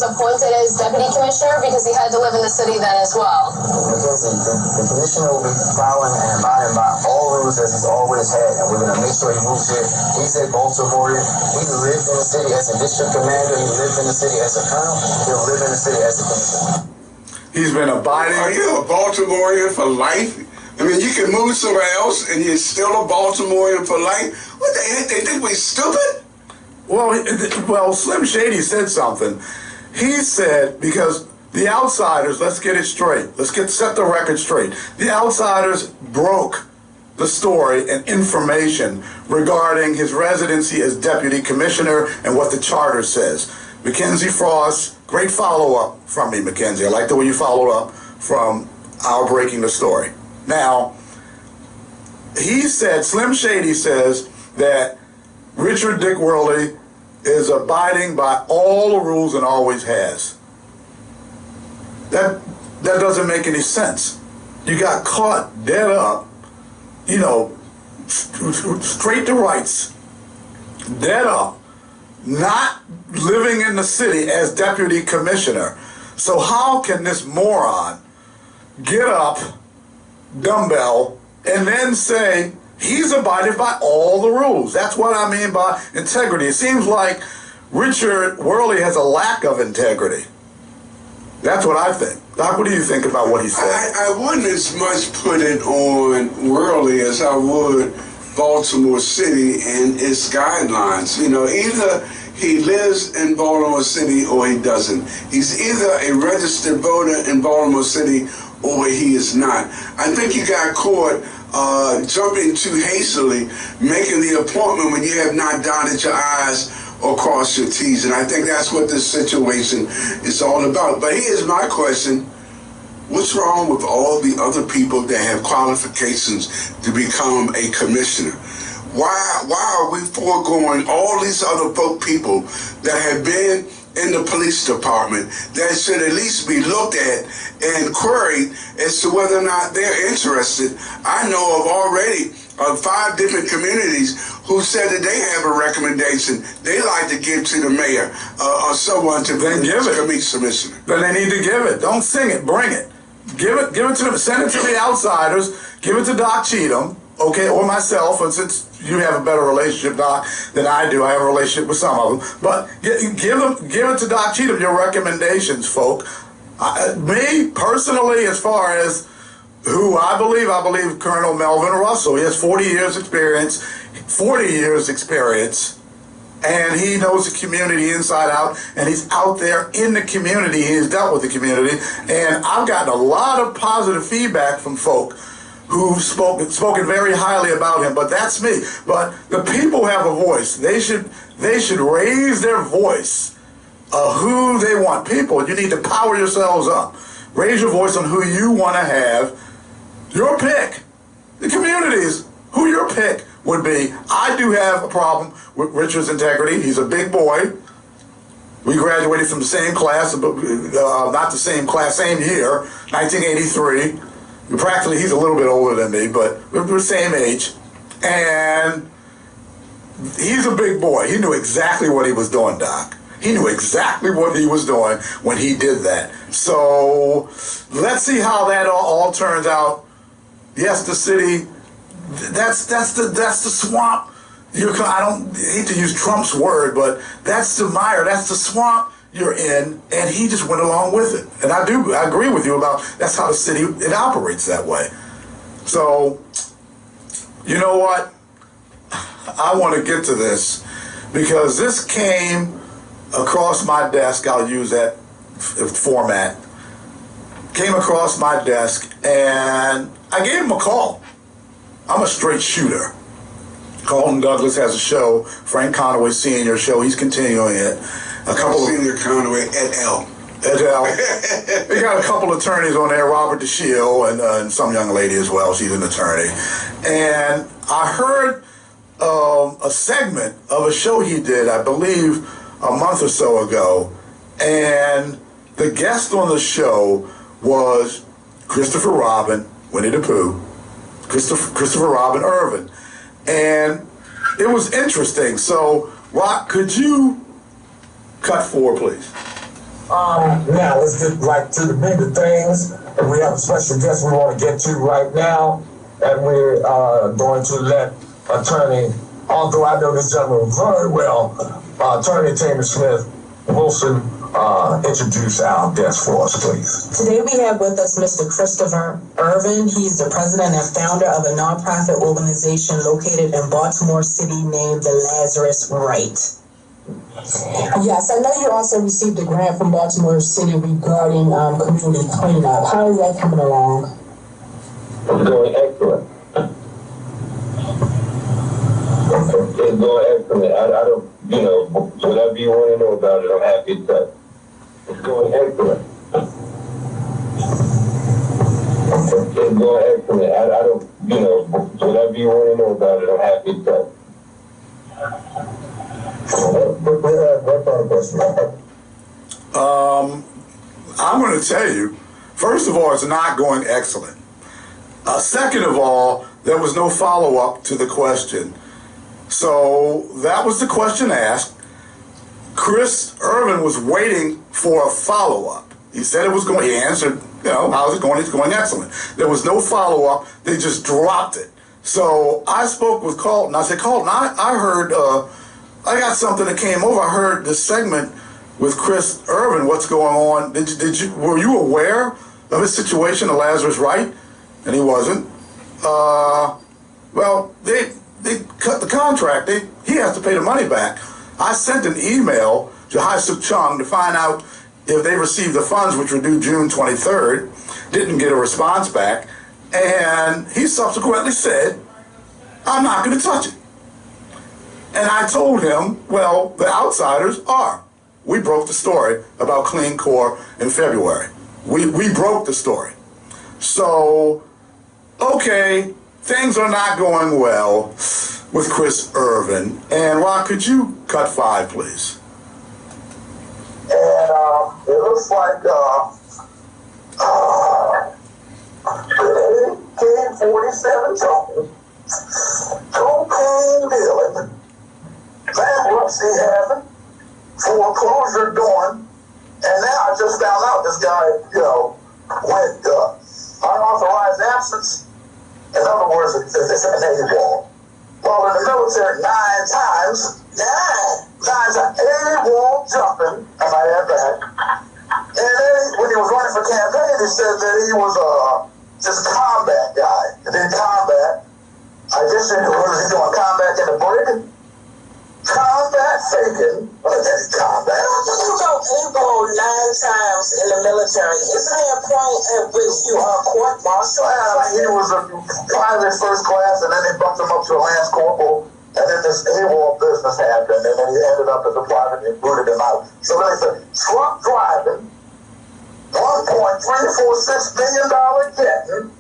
[SPEAKER 9] appointed as deputy commissioner, because he had to live in the city then as well.
[SPEAKER 10] Mackenzie, the commissioner will be following and abiding by all rules as he's always had, and we're going to make sure he moves here. He's a Baltimorean. He lived in the city as a district commander. He lived in the city as a colonel. He'll live in the city as a commissioner.
[SPEAKER 3] He's been abiding.
[SPEAKER 4] Are you a Baltimorean for life? I mean, you can move somewhere else and you're still a Baltimorean for life? What the heck? They think we're stupid?
[SPEAKER 3] Well, Slim Shady said something. He said, because the outsiders, let's get it straight. Set the record straight. The outsiders broke the story and information regarding his residency as deputy commissioner and what the charter says. Mackenzie Frost, great follow-up from me, Mackenzie. I like the way you followed up from our breaking the story. Now, he said, Slim Shady says that Richard Dick Worley is abiding by all the rules and always has. That doesn't make any sense. You got caught dead up, straight to rights, dead up, not living in the city as deputy commissioner. So how can this moron get up, dumbbell, and then say he's abided by all the rules? That's what I mean by integrity. It seems like Richard Worley has a lack of integrity. That's what I think. Doc, what do you think about what he said?
[SPEAKER 4] I wouldn't as much put it on Worley as I would Baltimore City and its guidelines. Either he lives in Baltimore City or he doesn't. He's either a registered voter in Baltimore City or he is not. I think you got caught jumping too hastily, making the appointment when you have not dotted your I's or crossed your T's. And I think that's what this situation is all about. But here's my question. What's wrong with all the other people that have qualifications to become a commissioner? Why are we foregoing all these other people that have been in the police department that should at least be looked at and queried as to whether or not they're interested? I know of already of 5 different communities who said that they have a recommendation they like to give to the mayor or someone to
[SPEAKER 3] then give it.
[SPEAKER 4] Commissioner.
[SPEAKER 3] Then they need to give it. Don't sing it. Bring it. Give it to them. Send it to the outsiders. Give it to Doc Cheatham, okay, or myself. And since you have a better relationship, Doc, than I do, I have a relationship with some of them. But give it to Doc Cheatham. Your recommendations, folk. Me personally, as far as who I believe Colonel Melvin Russell. He has 40 years experience, and he knows the community inside out, and he's out there in the community. He's dealt with the community, and I've gotten a lot of positive feedback from folk who've spoken very highly about him. But that's me. But the people have a voice. They should raise their voice of who they want. People, you need to power yourselves up. Raise your voice on who you want to have. Your pick. The communities, who your pick would be. I do have a problem with Richard's integrity. He's a big boy. We graduated from the same class, but not the same class, same year, 1983. Practically, he's a little bit older than me, but we're the same age. And he's a big boy. He knew exactly what he was doing, Doc. He knew exactly what he was doing when he did that. So let's see how that all turns out. Yes, the city, that's the swamp. I don't hate to use Trump's word, but that's the mire, that's the swamp you're in, and he just went along with it. And I agree with you about that's how the city, it operates that way. So, you know what? I want to get to this because this came across my desk. I'll use that format. Came across my desk, and I gave him a call. I'm a straight shooter. Carlton Douglas has a show, Frank Conway Sr. show. He's continuing it.
[SPEAKER 4] Senior Conway et al.
[SPEAKER 3] Et al. They got a couple attorneys on there, Robert DeShiel and some young lady as well. She's an attorney. And I heard a segment of a show he did, I believe, a month or so ago. And the guest on the show was Christopher Robin, Winnie the Pooh, Christopher Robin Irvin. And it was interesting. So, Rock, could you cut 4, please?
[SPEAKER 11] Now, let's get right to the bigger things. And we have a special guest we want to get to right now. And we're going to let attorney, although I know this gentleman very well, attorney Tammy Smith Wilson, introduce our guest for us, please.
[SPEAKER 12] Today we have with us Mr. Christopher Irvin. He's the president and founder of a nonprofit organization located in Baltimore City named the Lazarus Right. Yes, I know you also received a grant from Baltimore City regarding community cleanup. How is that coming along?
[SPEAKER 10] It's going excellent. It's going excellent. I don't, whatever you want to know about it, I'm happy to tell. It's going excellent. It's going excellent. I don't, whatever you want to know about it, I'm happy to tell.
[SPEAKER 3] I'm going to tell you, first of all, it's not going excellent. Second of all, there was no follow-up to the question. So that was the question asked. Chris Irvin was waiting for a follow-up. He said it was going, he answered, how's it going? It's going excellent. There was no follow-up. They just dropped it. So I spoke with Carlton. I said, Carlton, I heard, I got something that came over. I heard this segment with Chris Irvin. What's going on? Were you aware of his situation at Lazarus Right? And he wasn't. Well, they cut the contract. He has to pay the money back. I sent an email to Hai Suk Chung to find out if they received the funds, which were due June 23rd. Didn't get a response back. And he subsequently said, I'm not going to touch it. And I told him, well, the outsiders are. We broke the story about Clean Core in February. We broke the story. So, okay, things are not going well with Chris Irvin. And Rock, could you cut 5, please?
[SPEAKER 8] And it looks like 1047 something. bankruptcy happened, foreclosure going, and now I just found out this guy, went unauthorized absence. In other words, it's an AWOL. Well, in the military, 9 times, AWOL jumping, I might add that. And then when he was running for campaign, he said that he was just combat guy. He did combat. I guess what is he doing? Combat in the brig? Combat faking. What is that? Combat?
[SPEAKER 13] You go AWOL 9 times in the military. Isn't there a point at which you are court-martial?
[SPEAKER 8] He was a private first class, and then they bumped him up to a lance corporal, and then this AWOL business happened, and then he ended up as a private and booted him out. So then they said, truck driving, $1.346 billion getting,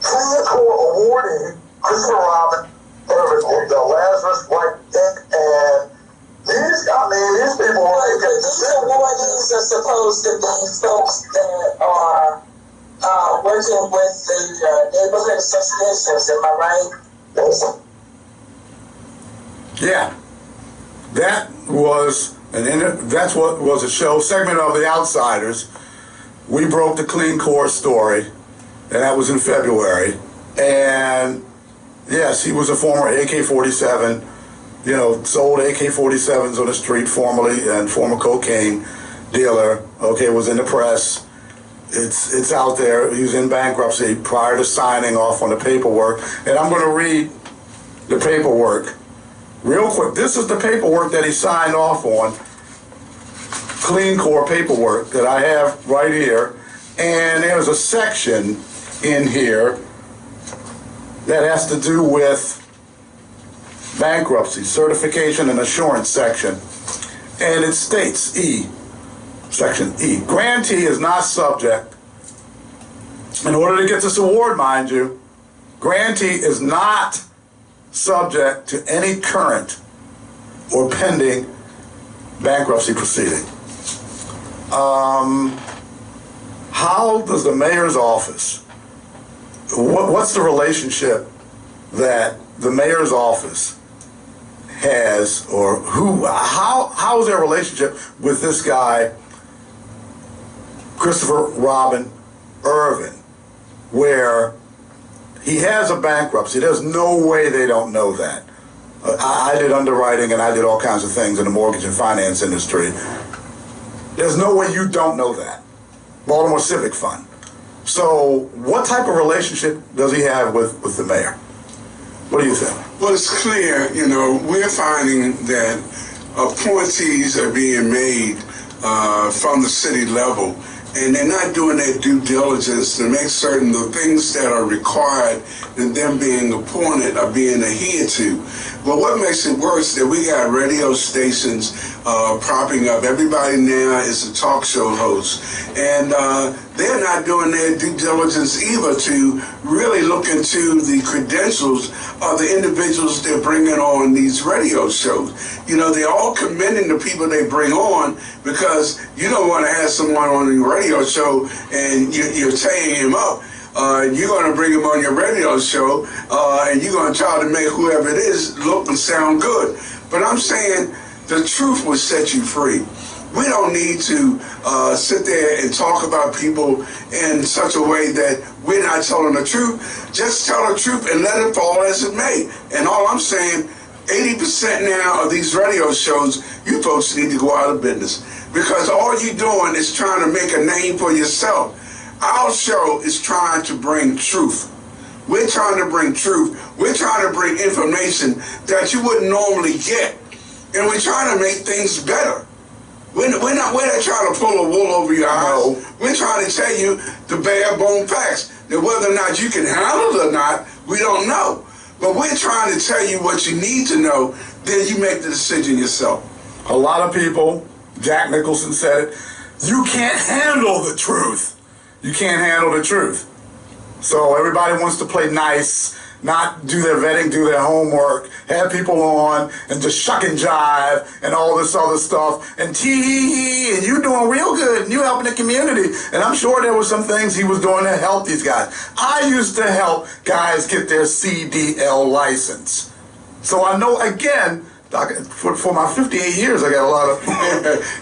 [SPEAKER 8] Clean Core awardee, Christopher Robin, the Lazarus White Inc., and these people are making
[SPEAKER 13] these awardees are supposed to be folks that are working with the neighborhood associations, am I right?
[SPEAKER 3] Yeah. That's what was a show, segment of The Outsiders. We broke the Clean Core story, and that was in February. And yes, he was a former AK-47, sold AK-47s on the street formerly, and former cocaine dealer, was in the press. It's out there. He was in bankruptcy prior to signing off on the paperwork. And I'm going to read the paperwork real quick. This is the paperwork that he signed off on, Clean Core paperwork that I have right here. And there's a section in here that has to do with bankruptcy, certification and assurance section. And it states, section E, grantee is not subject, in order to get this award, mind you, grantee is not subject to any current or pending bankruptcy proceeding. How does the mayor's office, what's the relationship that the mayor's office has, or how is their relationship with this guy, Christopher Robin Irvin, where he has a bankruptcy? There's no way they don't know that. I did underwriting and I did all kinds of things in the mortgage and finance industry. There's no way you don't know that. Baltimore Civic Fund. So what type of relationship does he have with the mayor? What do you think?
[SPEAKER 4] Well, it's clear, we're finding that appointees are being made from the city level, and they're not doing their due diligence to make certain the things that are required and them being appointed are being adhered to. But what makes it worse is that we got radio stations propping up. Everybody now is a talk show host, and they're not doing their due diligence either to really look into the credentials of the individuals they're bringing on these radio shows. They're all commending the people they bring on, because you don't want to have someone on your radio show and you're tearing him up. You're going to bring him on your radio show, and you're going to try to make whoever it is look and sound good. But I'm saying the truth will set you free. We don't need to sit there and talk about people in such a way that we're not telling the truth. Just tell the truth and let it fall as it may. And all I'm saying, 80% now of these radio shows, you folks need to go out of business, because all you're doing is trying to make a name for yourself. Our show is trying to bring truth. We're trying to bring truth. We're trying to bring information that you wouldn't normally get. And we're trying to make things better. We're not trying to pull a wool over your eyes. No. We're trying to tell you the bare bone facts. That whether or not you can handle it or not, we don't know. But we're trying to tell you what you need to know, then you make the decision yourself.
[SPEAKER 3] A lot of people, Jack Nicholson said it, you can't handle the truth. You can't handle the truth. So everybody wants to play nice, not do their vetting, do their homework, have people on and just shuck and jive and all this other stuff and tee-hee-hee, and you doing real good and you helping the community. And I'm sure there were some things he was doing to help these guys. I used to help guys get their CDL license. So I know, again, For my 58 years, I got a lot of.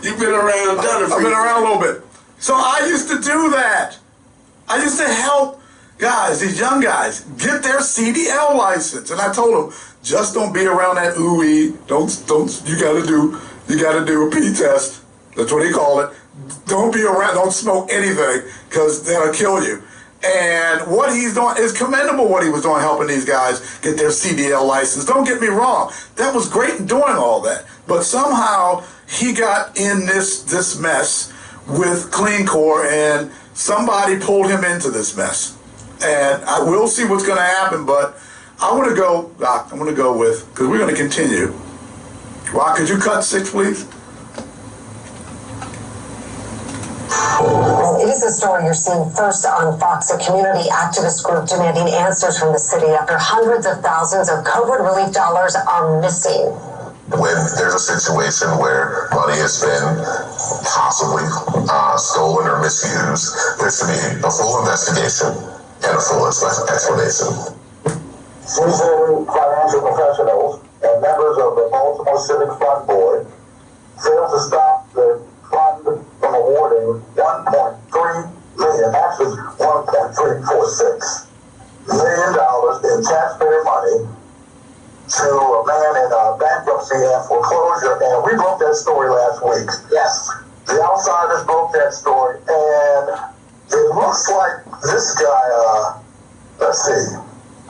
[SPEAKER 4] You've been around, done it.
[SPEAKER 3] I've been around a little bit. So I used to do that. I used to help guys, these young guys, get their CDL license, and I told them, just don't be around that ooey. Don't. You got to do a P test. That's what he called it. Don't be around. Don't smoke anything, because that'll kill you. And what he's doing is commendable. What he was doing, helping these guys get their CDL license. Don't get me wrong. That was great in doing all that. But somehow he got in this mess with Clean Core, and somebody pulled him into this mess. And I will see what's going to happen, but I want to go, Doc, I'm going to go with, because we're going to continue. Rock, could you cut 6, please?
[SPEAKER 6] Well, it is a story you're seeing first on Fox, a community activist group demanding answers from the city after hundreds of thousands of COVID relief dollars are missing.
[SPEAKER 8] When there's a situation where money has been possibly stolen or misused, there should be a full investigation and a full explanation.
[SPEAKER 10] Seasoned financial professionals and members of the Baltimore Civic Fund Board failed to stop the fund from awarding $1.3 million, actually $1.346 million in taxpayer money to a man in bankruptcy and foreclosure, and we broke that story last week. Yes. The Outsiders broke that story, and it looks like this guy, let's see,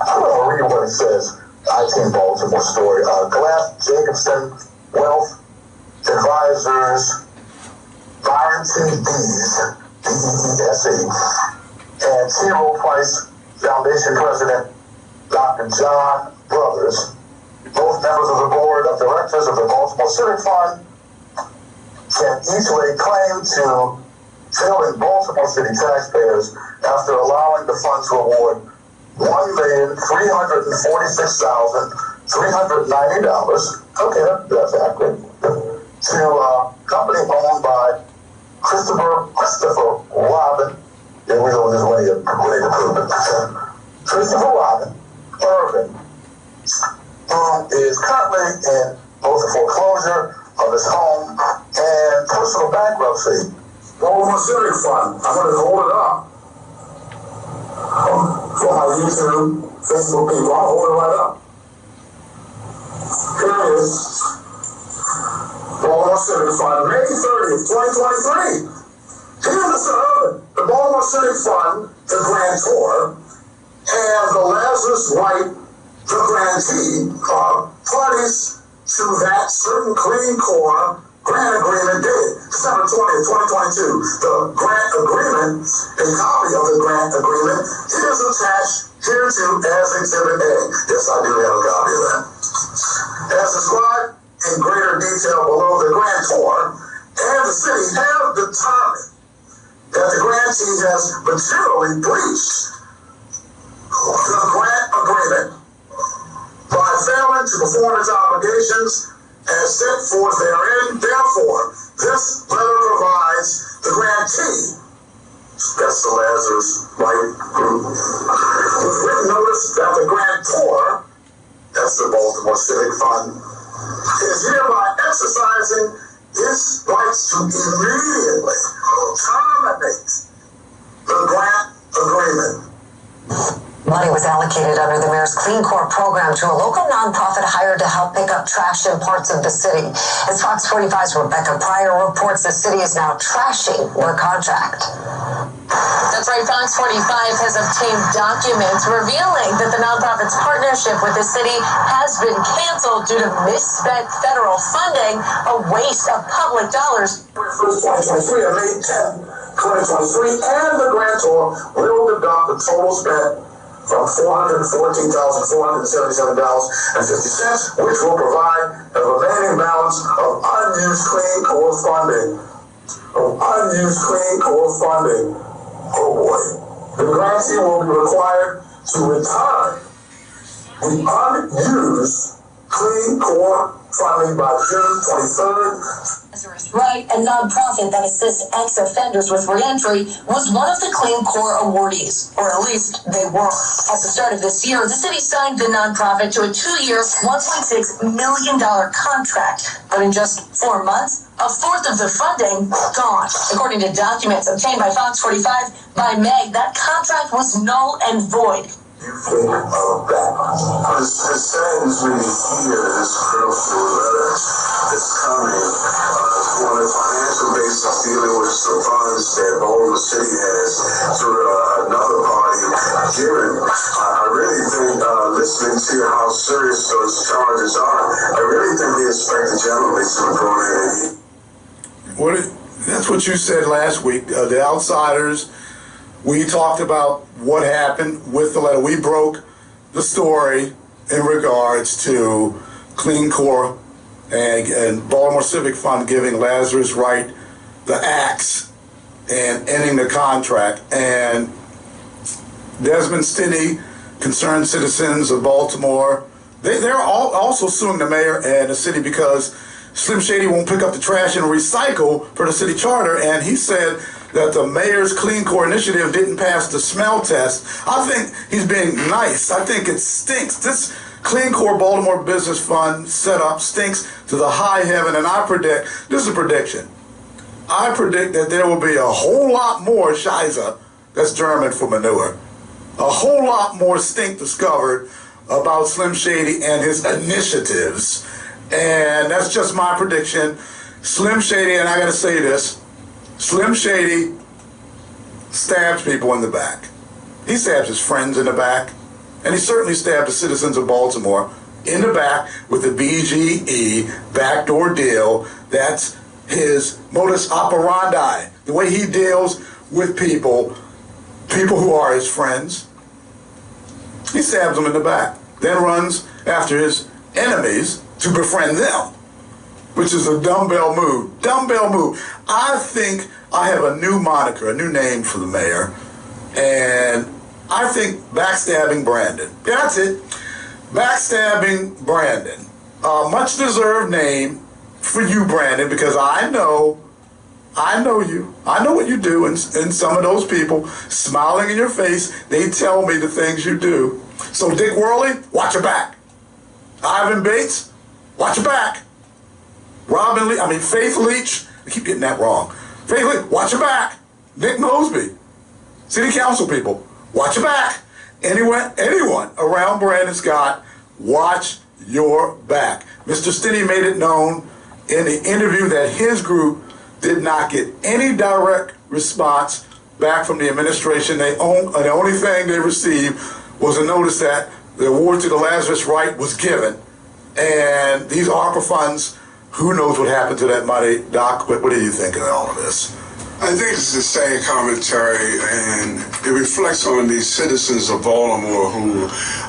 [SPEAKER 10] I'm going to read what it says. IT Baltimore story. Glass Jacobson Wealth Advisors, Byron T. Dees, D-E-E-S-E, and T. Rowe Price Foundation President, Dr. John Brothers, both members of the board of directors of the Baltimore Civic Fund, can each lay claim to failing Baltimore City taxpayers after allowing the fund to award $1,346,390. Okay, that's accurate. To a company owned by Christopher Robin. Yeah, we know this way to prove it. Christopher Robin Irvin, who is currently in both the foreclosure of his home and personal bankruptcy. Baltimore Civic Fund, I'm going to hold it up for my YouTube, Facebook people. I'll hold it right up. Here it is. Baltimore Civic Fund, May 30th, 2023. Here's Mr. Urban, the Baltimore Civic Fund, the grantor, and the Lazarus Wright, the grantee, are parties to that certain Clean Core grant agreement dated December 20th, 2022. The grant agreement, a copy of the grant agreement, is attached hereto as Exhibit A. Yes, I do have a copy of that. As described in greater detail below, the grantor and the city have determined that the grantee has materially breached the grant agreement by failing to perform its obligations as set forth therein. Therefore, this letter provides the grantee, that's the Lazarus Wright Group, with written notice that the grantor, that's the Baltimore Civic Fund, is hereby exercising its rights to immediately terminate the grant agreement.
[SPEAKER 6] Money was allocated under the mayor's Clean Core program to a local nonprofit hired to help pick up trash in parts of the city. As Fox 45's Rebecca Pryor reports, the city is now trashing their contract.
[SPEAKER 9] That's right, Fox 45 has obtained documents revealing that the nonprofit's partnership with the city has been canceled due to misspent federal funding, a waste of public dollars.
[SPEAKER 10] 2023 and May 10, 2023, and the grantor will deduct the total spent from $414,477.50, which will provide a remaining balance of unused Clean Core funding. Oh boy. The grantee will be required to return the unused Clean Core funding by June 23rd.
[SPEAKER 9] Right, a nonprofit that assists ex-offenders with reentry, was one of the Clean Core awardees, or at least they were. At the start of this year, the city signed the nonprofit to a 2-year, $1.6 million contract. But in just 4 months, a fourth of the funding gone. According to documents obtained by Fox 45 by May, that contract was null and void.
[SPEAKER 8] You think of that. It saddens me to hear this critical letter that's coming on the financial basis dealing with some funds that Baltimore City has through another party given. I really think, listening to how serious those charges are, I really think the Inspector General needs to go in and
[SPEAKER 3] that's what you said last week. The outsiders, we talked about what happened with the letter. We broke the story in regards to Clean Core and Baltimore Civic Fund giving Lazarus Wright the axe and ending the contract. And Desmond Stinney, concerned citizens of Baltimore, they're also suing the mayor and the city because Slim Shady won't pick up the trash and recycle for the city charter, and he said that the mayor's Clean Core initiative didn't pass the smell test. I think he's being nice. I think it stinks. This Clean Core Baltimore Business Fund setup stinks to the high heaven, and I predict, this is a prediction, I predict that there will be a whole lot more Scheiße, that's German for manure, a whole lot more stink discovered about Slim Shady and his initiatives. And that's just my prediction. Slim Shady, and I gotta say this, Slim Shady stabs people in the back. He stabs his friends in the back, and he certainly stabbed the citizens of Baltimore in the back with the BGE backdoor deal. That's his modus operandi, the way he deals with people who are his friends. He stabs them in the back, then runs after his enemies to befriend them, which is a dumbbell move. Dumbbell move. I think I have a new moniker, a new name for the mayor, and I think Backstabbing Brandon. Yeah, that's it. Backstabbing Brandon. Much deserved name for you, Brandon, because I know you. I know what you do, and some of those people smiling in your face, they tell me the things you do. So Dick Worley, watch your back. Ivan Bates, watch your back. Faith Leach, I keep getting that wrong. Faith Leach, watch your back. Nick Mosby, city council people, watch your back. Anyone around Brandon Scott, watch your back. Mr. Stinney made it known in the interview that his group did not get any direct response back from the administration. The only thing they received was a notice that the award to the Lazarus Wright was given. And these ARPA funds, who knows what happened to that money? Doc, what do you think of all of this?
[SPEAKER 4] I think it's the same commentary, and it reflects on these citizens of Baltimore who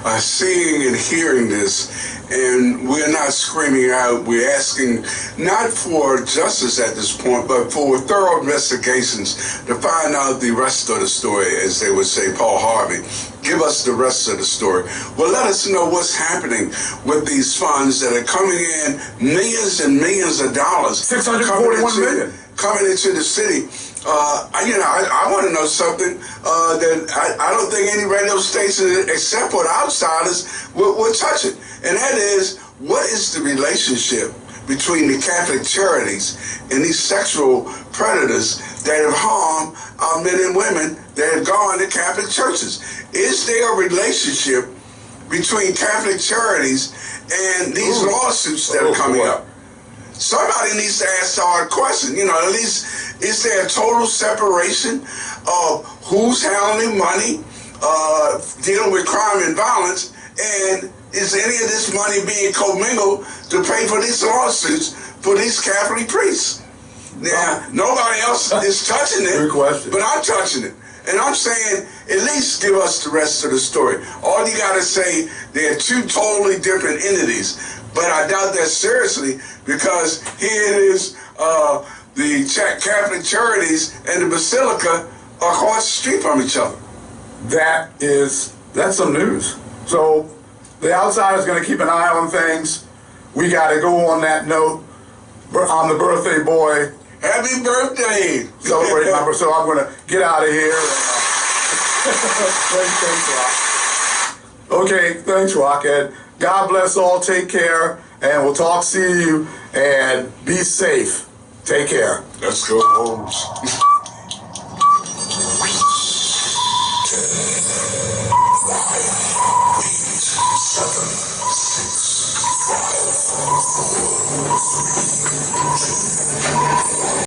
[SPEAKER 4] are seeing and hearing this, and we're not screaming out. We're asking not for justice at this point, but for thorough investigations to find out the rest of the story, as they would say, Paul Harvey. Give us the rest of the story. Well, let us know what's happening with these funds that are coming in, millions and millions of dollars.
[SPEAKER 3] $641 million.
[SPEAKER 4] Coming into the city. I want to know something that I don't think any radio station, except for the outsiders, will touch it. And that is, what is the relationship between the Catholic charities and these sexual predators that have harmed our men and women that have gone to Catholic churches? Is there a relationship between Catholic charities and these lawsuits that are coming up? Somebody needs to ask the hard question. At least, is there a total separation of who's handling money, dealing with crime and violence, and is any of this money being commingled to pay for these lawsuits for these Catholic priests? Now, nobody else is touching it, but I'm touching it. And I'm saying, at least give us the rest of the story. All you got to say, they're two totally different entities. But I doubt that seriously, because here it is, the Catholic charities and the Basilica are across the street from each other.
[SPEAKER 3] That's some news. So the outside is going to keep an eye on things. We got to go on that note. I'm the birthday boy.
[SPEAKER 4] Happy birthday!
[SPEAKER 3] Celebrate my birthday. So I'm going to get out of here. Thanks, Rock. Okay, thanks, Rock. And God bless all. Take care. And we'll talk, see you, and be safe. Take care.
[SPEAKER 4] Let's go, Holmes.
[SPEAKER 1] 7, 6, 5, 4, 3.